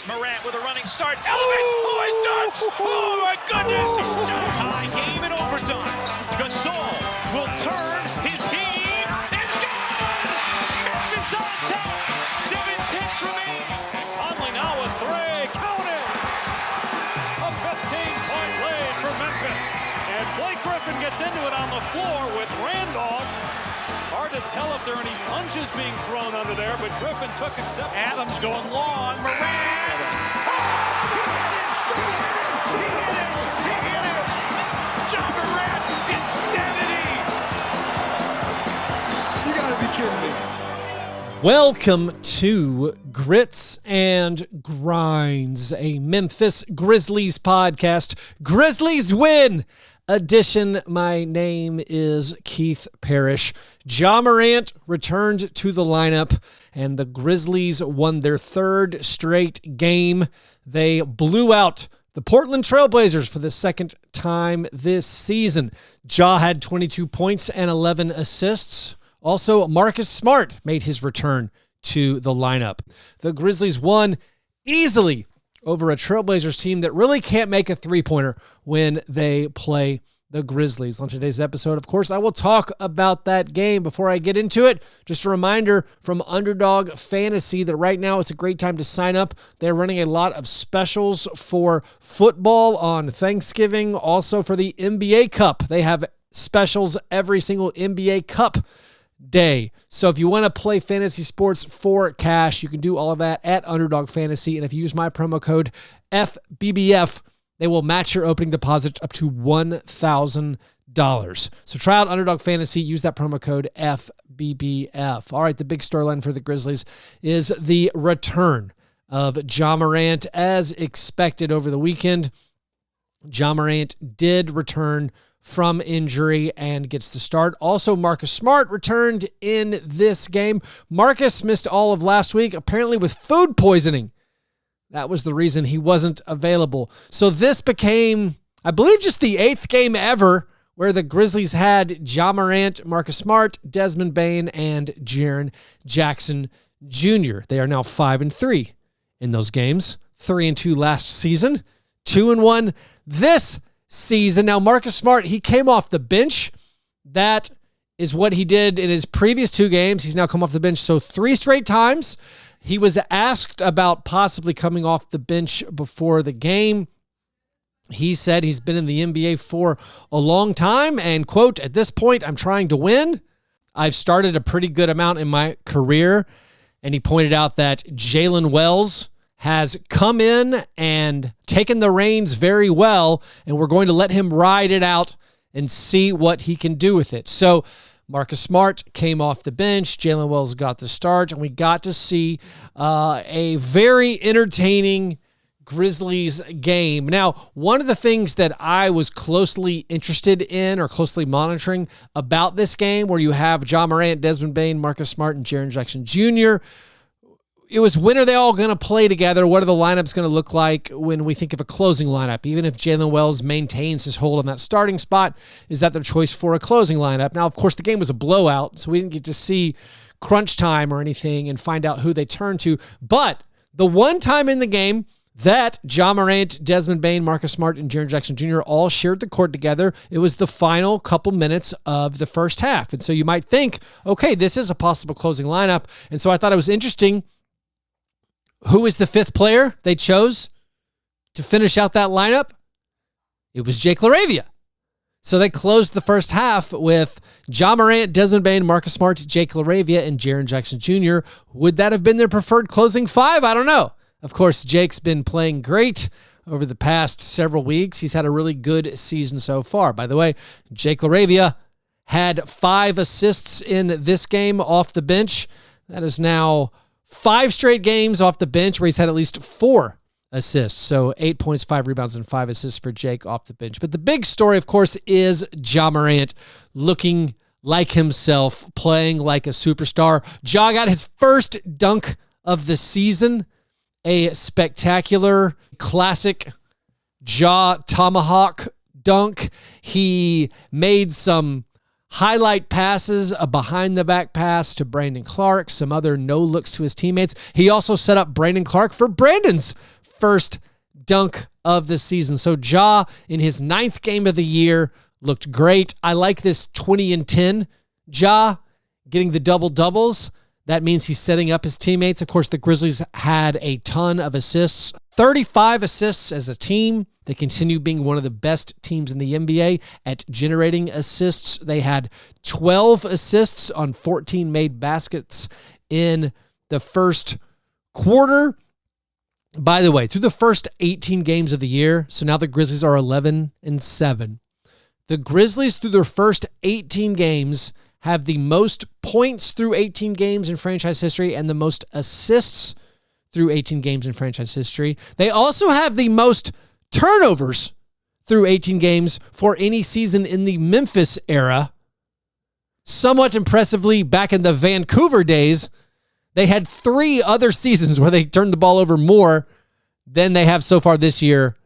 Morant with a running start. Elevate! Dunks! Oh my goodness! Tie game in overtime. Gasol will turn his heat. It's gone! Memphis on top. 7-10 remaining. Conley now with three. Count it! A 15-point lead for Memphis. And Blake Griffin gets into it on the floor with Randolph. Hard to tell if there are any punches being thrown under there, but Griffin took acceptance. Adams going long. Morant! He hit it! John Morant! Insanity! You gotta be kidding me. Welcome to Grits and Grinds, a Memphis Grizzlies podcast. Grizzlies win edition. My name is Keith Parrish. Ja Morant returned to the lineup, and the Grizzlies won their third straight game. They blew out the Portland Trailblazers for the second time this season. Ja had 22 points and 11 assists. Also, Marcus Smart made his return to the lineup. The Grizzlies won easily over a Trailblazers team that really can't make a three-pointer when they play the Grizzlies. On today's episode, of course, I will talk about that game. Before I get into it, just a reminder from Underdog Fantasy that right now it's a great time to sign up. They're running a lot of specials for football on Thanksgiving, also for the NBA Cup. They have specials every single NBA Cup day. So if you want to play fantasy sports for cash, you can do all of that at Underdog Fantasy. And if you use my promo code FBBF, they will match your opening deposit up to $1,000. So try out Underdog Fantasy. Use that promo code FBBF. All right, the big storyline for the Grizzlies is the return of Ja Morant. As expected over the weekend, Ja Morant did return from injury and gets the start. Also, Marcus Smart returned in this game. Marcus missed all of last week, apparently with food poisoning. That was the reason he wasn't available. So this became, I believe, just the 8th game ever where the Grizzlies had Ja Morant, Marcus Smart, Desmond Bane, and Jaren Jackson Jr. They are now 5-3 in those games. 3-2 last season. 2-1 this season. Now, Marcus Smart, he came off the bench. That is what he did in his previous 2 games. He's now come off the bench. So 3 straight times. He was asked about possibly coming off the bench before the game. He said he's been in the NBA for a long time and, quote, "At this point, I'm trying to win. I've started a pretty good amount in my career." And he pointed out that Jalen Wells has come in and taken the reins very well, and we're going to let him ride it out and see what he can do with it. So Marcus Smart came off the bench. Jalen Wells got the start, and we got to see a very entertaining Grizzlies game. Now, one of the things that I was closely interested in or closely monitoring about this game, where you have Ja Morant, Desmond Bane, Marcus Smart, and Jaren Jackson Jr., it was, when are they all going to play together? What are the lineups going to look like when we think of a closing lineup? Even if Jalen Wells maintains his hold on that starting spot, is that their choice for a closing lineup? Now, of course, the game was a blowout, so we didn't get to see crunch time or anything and find out who they turned to. But the one time in the game that Ja Morant, Desmond Bane, Marcus Smart, and Jaren Jackson Jr. all shared the court together, it was the final couple minutes of the first half. And so you might think, okay, this is a possible closing lineup. And so I thought it was interesting. Who is the 5th player they chose to finish out that lineup? It was Jake LaRavia. So they closed the first half with Ja Morant, Desmond Bane, Marcus Smart, Jake LaRavia, and Jaren Jackson Jr. Would that have been their preferred closing 5? I don't know. Of course, Jake's been playing great over the past several weeks. He's had a really good season so far. By the way, Jake LaRavia had 5 assists in this game off the bench. That is now 5 straight games off the bench where he's had at least 4 assists. So 8 points, 5 rebounds, and 5 assists for Jake off the bench. But the big story, of course, is Ja Morant looking like himself, playing like a superstar. Ja got his first dunk of the season, a spectacular, classic Ja tomahawk dunk. He made some highlight passes, a behind-the-back pass to Brandon Clark, some other no-looks to his teammates. He also set up Brandon Clark for Brandon's first dunk of the season. So Ja, in his 9th game of the year, looked great. I like this 20 and 10. Ja getting the double-doubles. That means he's setting up his teammates. Of course, the Grizzlies had a ton of assists, 35 assists as a team. They continue being one of the best teams in the NBA at generating assists. They had 12 assists on 14 made baskets in the first quarter. By the way, through the first 18 games of the year, so now the Grizzlies are 11 and 7. The Grizzlies, through their first 18 games, have the most points through 18 games in franchise history and the most assists through 18 games in franchise history. They also have the most turnovers through 18 games for any season in the Memphis era. Somewhat impressively, back in the Vancouver days, they had 3 other seasons where they turned the ball over more than they have so far this year.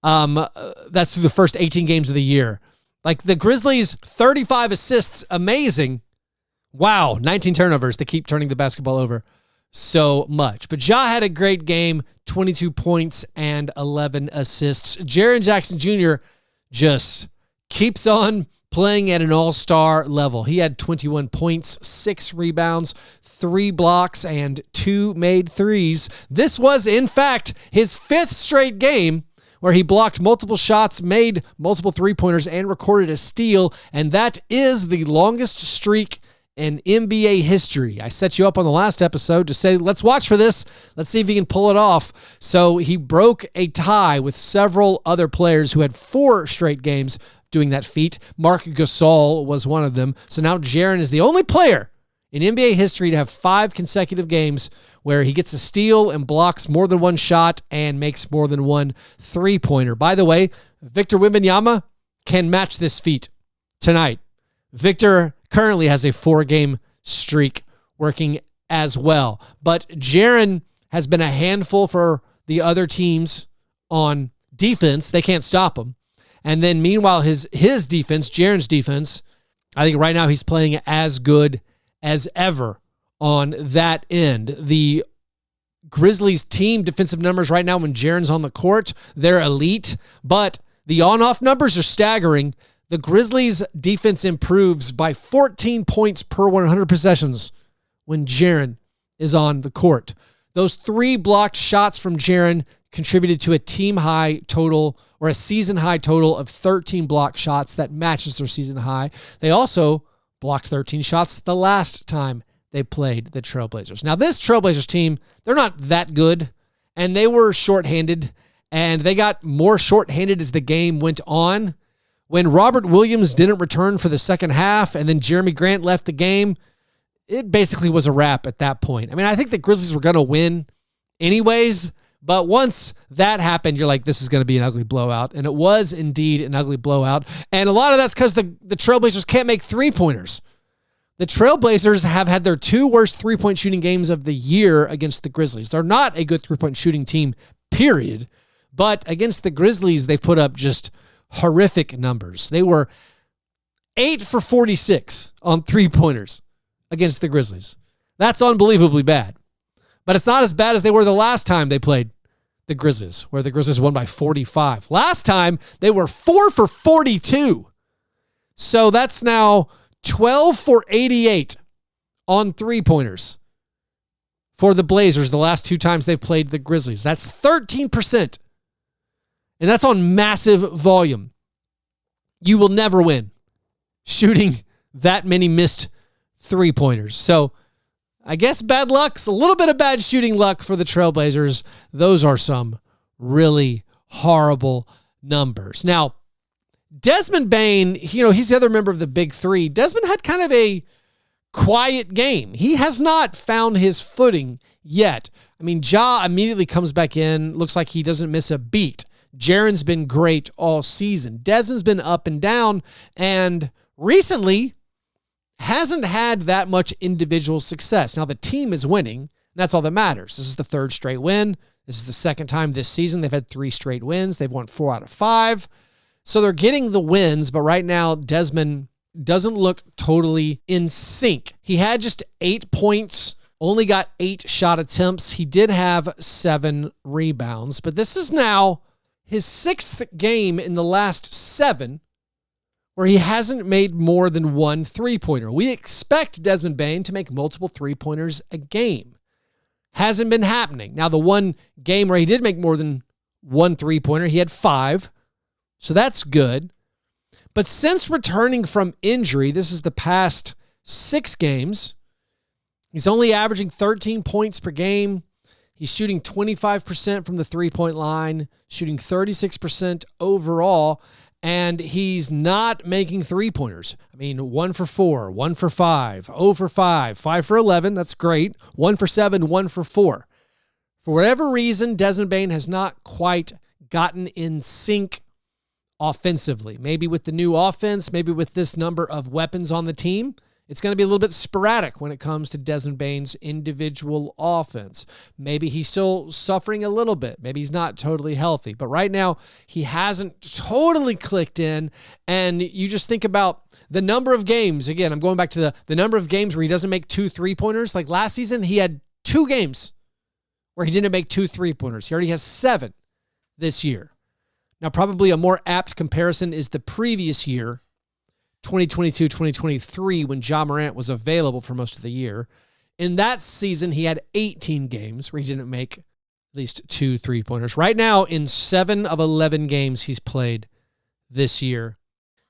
That's through the first 18 games of the year. Like the Grizzlies, 35 assists, amazing. Wow, 19 turnovers. They keep turning the basketball over so much. But Ja had a great game, 22 points and 11 assists. Jaren Jackson Jr. just keeps on playing at an all-star level. He had 21 points, 6 rebounds, 3 blocks, and 2 made threes. This was, in fact, his 5th straight game where he blocked multiple shots, made multiple three-pointers, and recorded a steal, and that is the longest streak in NBA history. I set you up on the last episode to say, let's watch for this. Let's see if he can pull it off. So he broke a tie with several other players who had 4 straight games doing that feat. Marc Gasol was one of them. So now Jaren is the only player in NBA history to have 5 consecutive games where he gets a steal and blocks more than 1 shot and makes more than 1 three-pointer. By the way, Victor Wembanyama can match this feat tonight. Victor currently has a 4-game streak working as well. But Jaren has been a handful for the other teams on defense. They can't stop him. And then meanwhile, his defense, Jaren's defense, I think right now he's playing as good as ever on that end. The Grizzlies team defensive numbers right now when Jaren's on the court, they're elite, but the on-off numbers are staggering. The Grizzlies defense improves by 14 points per 100 possessions when Jaren is on the court. Those 3 blocked shots from Jaren contributed to a team high total or a season high total of 13 blocked shots that matches their season high. They also blocked 13 shots the last time they played the Trailblazers. Now, this Trailblazers team, they're not that good, and they were shorthanded, and they got more shorthanded as the game went on. When Robert Williams didn't return for the second half, and then Jeremy Grant left the game, it basically was a wrap at that point. I mean, I think the Grizzlies were going to win anyways, but once that happened, you're like, this is going to be an ugly blowout. And it was indeed an ugly blowout. And a lot of that's because the Trailblazers can't make three-pointers. The Trailblazers have had their 2 worst three-point shooting games of the year against the Grizzlies. They're not a good three-point shooting team, period. But against the Grizzlies, they put up just horrific numbers. They were 8 for 46 on three-pointers against the Grizzlies. That's unbelievably bad. But it's not as bad as they were the last time they played the Grizzlies, where the Grizzlies won by 45. Last time, they were 4 for 42. So that's now 12 for 88 on three-pointers for the Blazers the last 2 times they've played the Grizzlies. That's 13%. And that's on massive volume. You will never win shooting that many missed three-pointers. So I guess bad luck's a little bit of bad shooting luck for the Trailblazers. Those are some really horrible numbers. Now, Desmond Bane, he's the other member of the Big Three. Desmond had kind of a quiet game. He has not found his footing yet. I mean, Ja immediately comes back in. Looks like he doesn't miss a beat. Jaren's been great all season. Desmond's been up and down, and recently hasn't had that much individual success. Now, the team is winning, and that's all that matters. This is the 3rd straight win. This is the 2nd time this season they've had 3 straight wins. They've won 4 out of 5. So they're getting the wins, but right now Desmond doesn't look totally in sync. He had just 8 points, only got 8 shot attempts. He did have 7 rebounds, but this is now his 6th game in the last 7 where he hasn't made more than 1 3-pointer. We expect Desmond Bane to make multiple 3-pointers a game. Hasn't been happening. Now, the one game where he did make more than 1 3-pointer, he had 5. So that's good. But since returning from injury, this is the past 6 games, he's only averaging 13 points per game. He's shooting 25% from the 3-point line, shooting 36% overall, and he's not making 3-pointers. I mean, 1 for 4, 1 for 5, 0 for 5, 5 for 11. That's great. 1 for 7, 1 for 4. For whatever reason, Desmond Bane has not quite gotten in sync offensively. Maybe with the new offense, maybe with this number of weapons on the team, it's going to be a little bit sporadic when it comes to Desmond Bane's individual offense. Maybe he's still suffering a little bit. Maybe he's not totally healthy. But right now, he hasn't totally clicked in. And you just think about the number of games. Again, I'm going back to the number of games where he doesn't make 2 3-pointers. Like last season, he had 2 games where he didn't make 2 3-pointers. He already has 7 this year. Now, probably a more apt comparison is the previous year, 2022-2023, when Ja Morant was available for most of the year. In that season, he had 18 games where he didn't make at least 2 3-pointers. Right now, in 7 of 11 games he's played this year,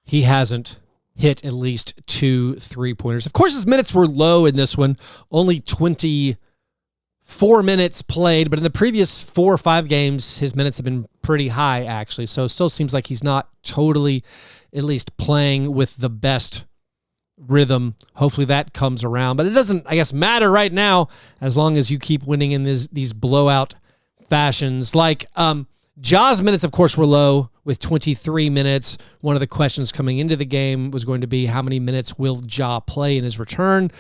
he hasn't hit at least 2 3-pointers. Of course, his minutes were low in this one, only 24 minutes played, but in the previous 4 or 5 games, his minutes have been pretty high, actually. So it still seems like he's not totally at least playing with the best rhythm. Hopefully that comes around. But it doesn't, I guess, matter right now as long as you keep winning in these blowout fashions. Like Ja's minutes, of course, were low with 23 minutes. One of the questions coming into the game was going to be how many minutes will Ja play in his return.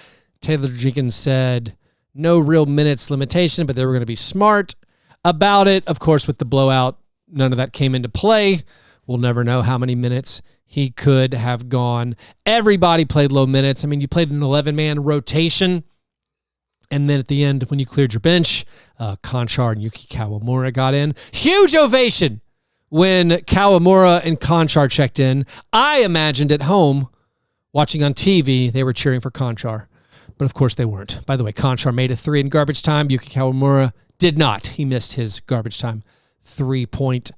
Taylor Jenkins said no real minutes limitation, but they were going to be smart about it. Of course, with the blowout, none of that came into play. We'll never know how many minutes he could have gone. Everybody played low minutes. I mean, you played an 11-man rotation, and then at the end, when you cleared your bench, Conchar and Yuki Kawamura got in. Huge ovation when Kawamura and Conchar checked in. I imagined at home, watching on TV, they were cheering for Conchar. But of course they weren't. By the way, Conchar made a 3 in garbage time. Yuki Kawamura did not. He missed his garbage time 3-point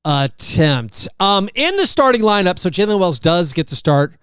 attempt. In the starting lineup, so Jalen Wells does get the start.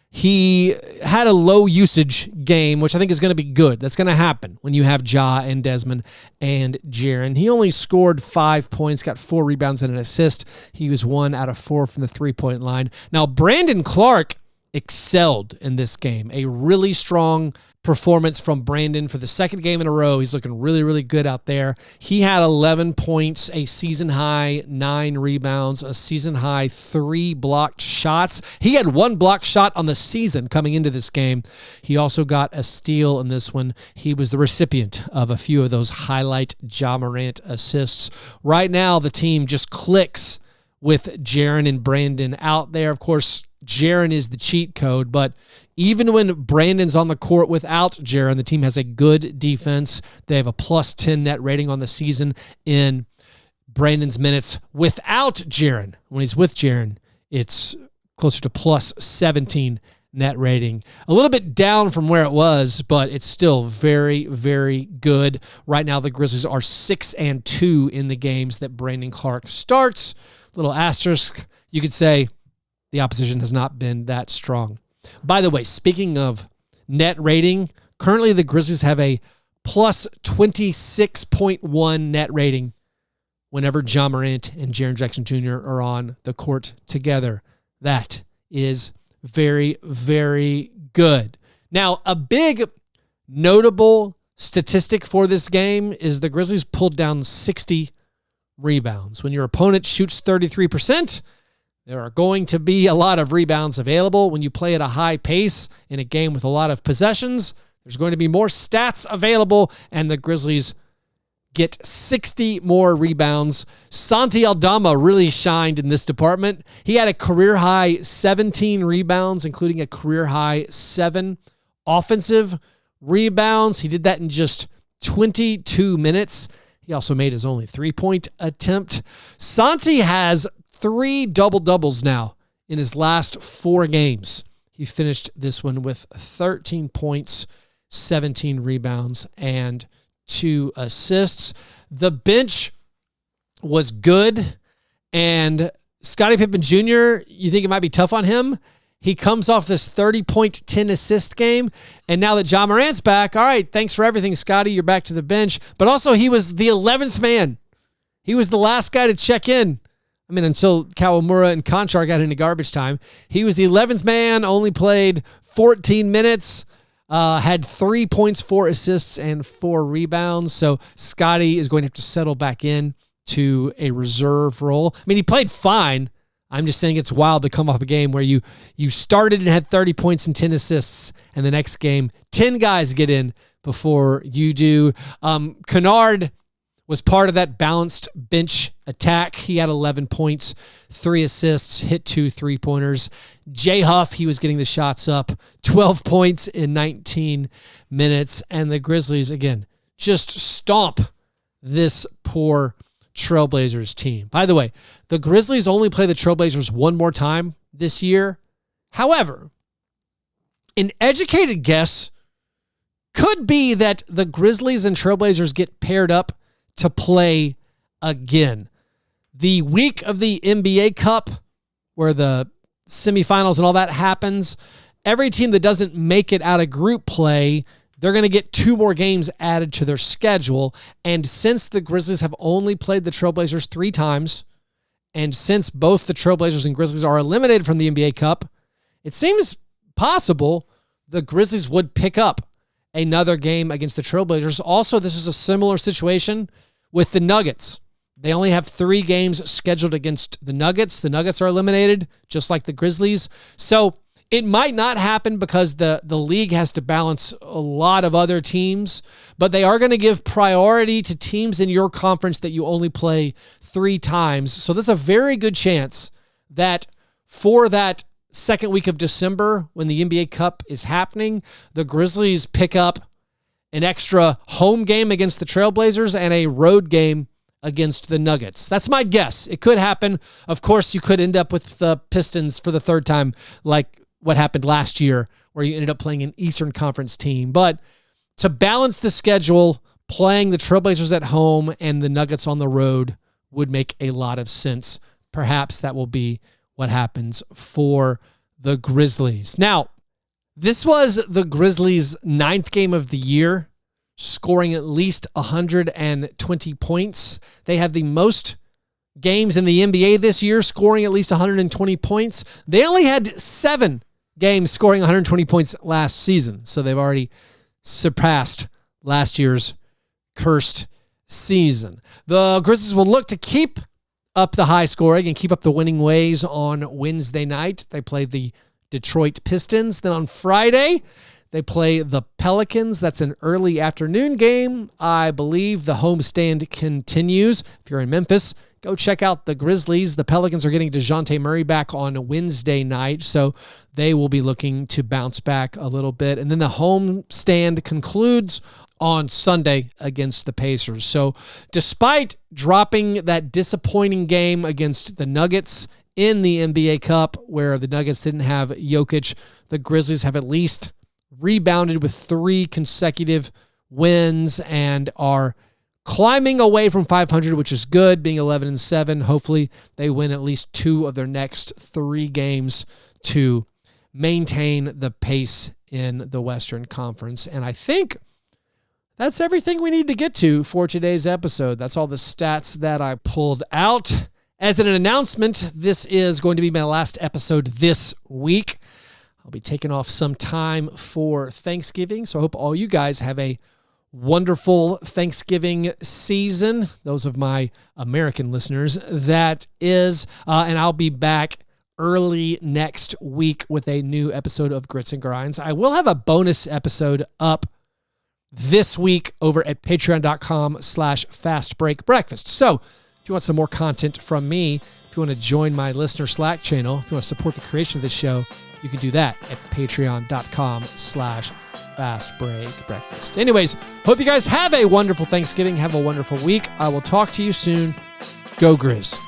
He had a low usage game, which I think is going to be good. That's going to happen when you have Ja and Desmond and Jaren. He only scored 5 points, got 4 rebounds and an assist. He was 1 out of 4 from the 3-point line. Now, Brandon Clark excelled in this game. A really strong performance from Brandon for the 2nd game in a row. He's looking really, really good out there. He had 11 points, a season-high 9 rebounds, a season-high 3 blocked shots. He had 1 blocked shot on the season coming into this game. He also got a steal in this one. He was the recipient of a few of those highlight Ja Morant assists. Right now, the team just clicks with Jaren and Brandon out there. Of course, Jaren is the cheat code, but even when Brandon's on the court without Jaren, the team has a good defense. They have a +10 net rating on the season in Brandon's minutes without Jaren. When he's with Jaren, it's closer to +17 net rating. A little bit down from where it was, but it's still very, very good. Right now, the Grizzlies are 6-2 in the games that Brandon Clark starts. Little asterisk, you could say the opposition has not been that strong. By the way, speaking of net rating, currently the Grizzlies have a +26.1 net rating whenever Ja Morant and Jaren Jackson Jr. are on the court together. That is very, very good. Now, a big notable statistic for this game is the Grizzlies pulled down 60 rebounds. When your opponent shoots 33%, there are going to be a lot of rebounds available. When you play at a high pace in a game with a lot of possessions, there's going to be more stats available, and the Grizzlies get 60 more rebounds. Santi Aldama really shined in this department. He had a career-high 17 rebounds, including a career-high 7 offensive rebounds. He did that in just 22 minutes. He also made his only 3-point attempt. Santi has 3 double-doubles now in his last 4 games. He finished this one with 13 points, 17 rebounds, and 2 assists. The bench was good, and Scottie Pippen Jr., you think it might be tough on him? He comes off this 30-point, 10-assist game, and now that Ja Morant's back, all right, thanks for everything, Scottie. You're back to the bench. But also, he was the 11th man. He was the last guy to check in. I mean, until Kawamura and Conchar got into garbage time. He was the 11th man, only played 14 minutes, had 3 points, 4 assists, and 4 rebounds. So Scottie is going to have to settle back in to a reserve role. I mean, he played fine. I'm just saying it's wild to come off a game where you started and had 30 points and 10 assists, and the next game, 10 guys get in before you do. Kennard was part of that balanced bench attack. He had 11 points, 3 assists, hit 2 3-pointers. Jay Huff, he was getting the shots up, 12 points in 19 minutes. And the Grizzlies, again, just stomp this poor Trailblazers team. By the way, the Grizzlies only play the Trailblazers one more time this year. However, an educated guess could be that the Grizzlies and Trailblazers get paired up to play again. The week of the NBA Cup, where the semifinals and all that happens, every team that doesn't make it out of group play, they're going to get 2 more games added to their schedule. And since the Grizzlies have only played the Trailblazers 3 times, and since both the Trailblazers and Grizzlies are eliminated from the NBA Cup, it seems possible the Grizzlies would pick up another game against the Trailblazers. Also, this is a similar situation with the Nuggets. They only have 3 games scheduled against the Nuggets. The Nuggets are eliminated, just like the Grizzlies. So it might not happen because the league has to balance a lot of other teams, but they are going to give priority to teams in your conference that you only play 3 times. So there's a very good chance that for that second week of December, when the NBA Cup is happening, the Grizzlies pick up an extra home game against the Trailblazers and a road game against the Nuggets. That's my guess. It could happen. Of course, you could end up with the Pistons for the 3rd time, like what happened last year, where you ended up playing an Eastern Conference team. But to balance the schedule, playing the Trailblazers at home and the Nuggets on the road would make a lot of sense. Perhaps that will be what happens for the Grizzlies. Now, this was the Grizzlies' 9th game of the year, scoring at least 120 points. They had the most games in the NBA this year, scoring at least 120 points. They only had 7 games scoring 120 points last season, so they've already surpassed last year's cursed season. The Grizzlies will look to keep up the high scoring and keep up the winning ways on Wednesday night. They play the Detroit Pistons. Then on Friday, they play the Pelicans. That's an early afternoon game. I believe the homestand continues. If you're in Memphis, go check out the Grizzlies. The Pelicans are getting DeJounte Murray back on Wednesday night, so they will be looking to bounce back a little bit. And then the homestand concludes on Sunday against the Pacers. So despite dropping that disappointing game against the Nuggets in the NBA Cup, where the Nuggets didn't have Jokic, the Grizzlies have at least rebounded with 3 consecutive wins and are climbing away from 500, which is good, being 11-7. Hopefully they win at least 2 of their next 3 games to maintain the pace in the Western Conference. And I think that's everything we need to get to for today's episode. That's all the stats that I pulled out. As an announcement, this is going to be my last episode this week. I'll be taking off some time for Thanksgiving, so I hope all you guys have a wonderful Thanksgiving season. Those of my American listeners, that is. And I'll be back early next week with a new episode of Grits and Grinds. I will have a bonus episode up this week over at patreon.com/fastbreakbreakfast. So if you want some more content from me, if you want to join my listener Slack channel, if you want to support the creation of this show, you can do that at patreon.com/fastbreakbreakfast. Anyways, hope you guys have a wonderful Thanksgiving. Have a wonderful week. I will talk to you soon. Go Grizz.